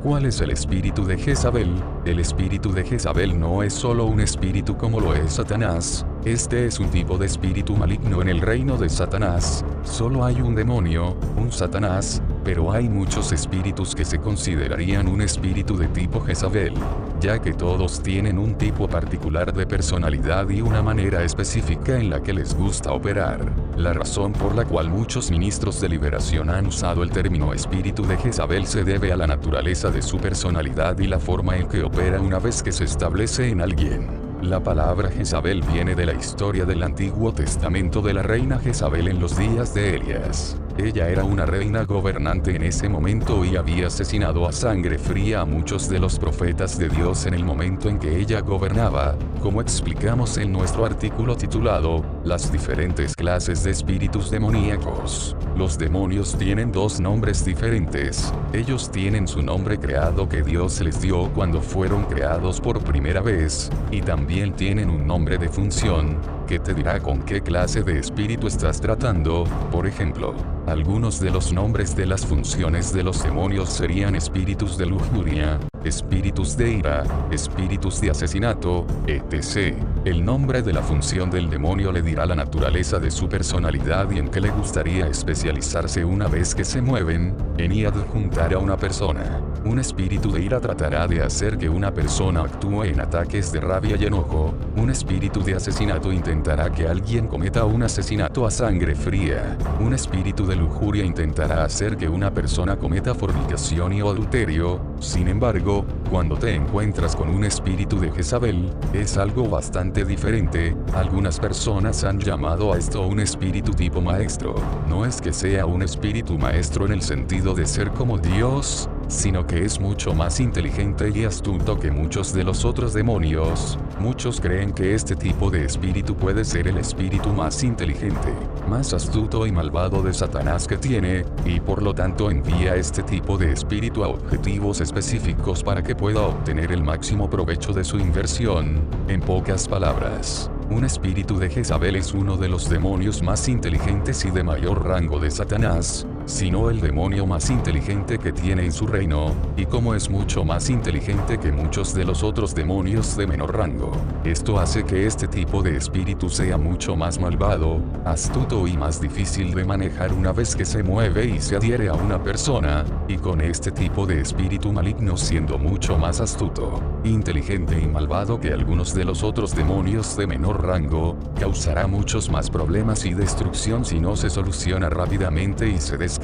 ¿Cuál es el espíritu de Jezabel? El espíritu de Jezabel no es solo un espíritu como lo es Satanás. Este es un tipo de espíritu maligno en el reino de Satanás. Solo hay un demonio, un Satanás, pero hay muchos espíritus que se considerarían un espíritu de tipo Jezabel, ya que todos tienen un tipo particular de personalidad y una manera específica en la que les gusta operar. La razón por la cual muchos ministros de liberación han usado el término espíritu de Jezabel se debe a la naturaleza de su personalidad y la forma en que opera una vez que se establece en alguien. La palabra Jezabel viene de la historia del Antiguo Testamento de la reina Jezabel en los días de Elías. Ella era una reina gobernante en ese momento y había asesinado a sangre fría a muchos de los profetas de Dios en el momento en que ella gobernaba, como explicamos en nuestro artículo titulado, Las diferentes clases de espíritus demoníacos. Los demonios tienen dos nombres diferentes. Ellos tienen su nombre creado que Dios les dio cuando fueron creados por primera vez, y también tienen un nombre de función, que te dirá con qué clase de espíritu estás tratando. Por ejemplo, algunos de los nombres de las funciones de los demonios serían espíritus de lujuria, espíritus de ira, espíritus de asesinato, etc. El nombre de la función del demonio le dirá la naturaleza de su personalidad y en qué le gustaría especializarse una vez que se mueven, en y adjuntar a una persona. Un espíritu de ira tratará de hacer que una persona actúe en ataques de rabia y enojo. Un espíritu de asesinato intentará que alguien cometa un asesinato a sangre fría. Un espíritu de lujuria intentará hacer que una persona cometa fornicación y adulterio. Sin embargo, cuando te encuentras con un espíritu de Jezabel, es algo bastante diferente. Algunas personas han llamado a esto un espíritu tipo maestro. No es que sea un espíritu maestro en el sentido de ser como Dios, sino que es mucho más inteligente y astuto que muchos de los otros demonios. Muchos creen que este tipo de espíritu puede ser el espíritu más inteligente, más astuto y malvado de Satanás que tiene, y por lo tanto envía este tipo de espíritu a objetivos específicos para que pueda obtener el máximo provecho de su inversión. En pocas palabras, un espíritu de Jezabel es uno de los demonios más inteligentes y de mayor rango de Satanás, sino el demonio más inteligente que tiene en su reino, y como es mucho más inteligente que muchos de los otros demonios de menor rango. Esto hace que este tipo de espíritu sea mucho más malvado, astuto y más difícil de manejar una vez que se mueve y se adhiere a una persona, y con este tipo de espíritu maligno siendo mucho más astuto, inteligente y malvado que algunos de los otros demonios de menor rango, causará muchos más problemas y destrucción si no se soluciona rápidamente y se descarta.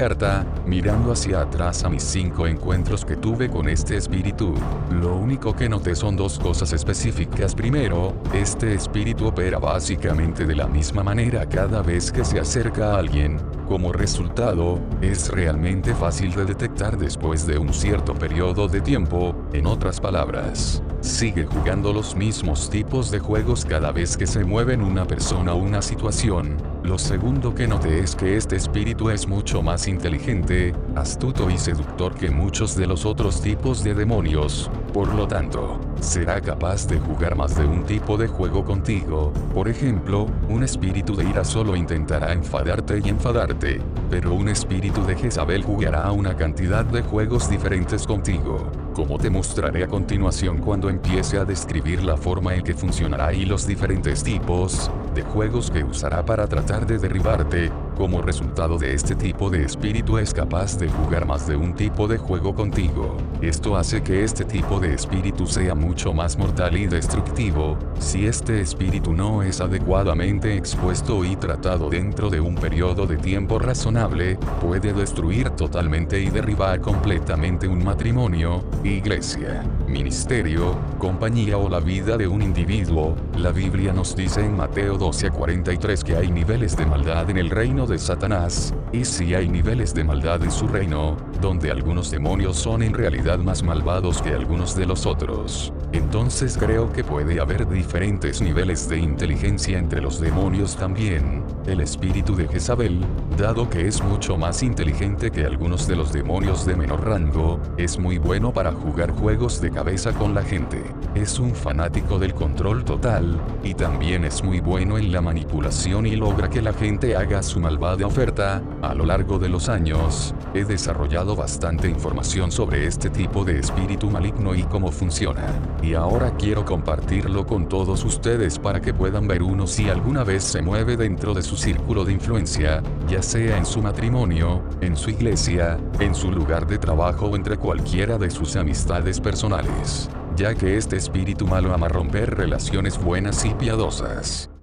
Mirando hacia atrás a mis 5 encuentros que tuve con este espíritu, lo único que noté son dos cosas específicas. Primero, este espíritu opera básicamente de la misma manera cada vez que se acerca a alguien. Como resultado, es realmente fácil de detectar después de un cierto periodo de tiempo. En otras palabras, sigue jugando los mismos tipos de juegos cada vez que se mueve en una persona o una situación. Lo segundo que noté es que este espíritu es mucho más inteligente, astuto y seductor que muchos de los otros tipos de demonios. Por lo tanto, será capaz de jugar más de un tipo de juego contigo. Por ejemplo, un espíritu de ira solo intentará enfadarte y enfadarte, pero un espíritu de Jezabel jugará una cantidad de juegos diferentes contigo, como te mostraré a continuación cuando empiece a describir la forma en que funcionará y los diferentes tipos de juegos que usará para tratar de derribarte. Como resultado de este tipo de espíritu es capaz de jugar más de un tipo de juego contigo. Esto hace que este tipo de espíritu sea mucho más mortal y destructivo. Si este espíritu no es adecuadamente expuesto y tratado dentro de un periodo de tiempo razonable, puede destruir totalmente y derribar completamente un matrimonio, iglesia, ministerio, compañía o la vida de un individuo. La Biblia nos dice en Mateo 12:43 que hay niveles de maldad en el reino de Satanás, y si hay niveles de maldad en su reino, donde algunos demonios son en realidad más malvados que algunos de los otros, entonces creo que puede haber diferentes niveles de inteligencia entre los demonios también. El espíritu de Jezabel, dado que es mucho más inteligente que algunos de los demonios de menor rango, es muy bueno para jugar juegos de cabeza con la gente. Es un fanático del control total, y también es muy bueno en la manipulación y logra que la gente haga su malvada oferta. A lo largo de los años, he desarrollado dado bastante información sobre este tipo de espíritu maligno y cómo funciona. Y ahora quiero compartirlo con todos ustedes para que puedan ver uno si alguna vez se mueve dentro de su círculo de influencia, ya sea en su matrimonio, en su iglesia, en su lugar de trabajo o entre cualquiera de sus amistades personales, ya que este espíritu malo ama romper relaciones buenas y piadosas.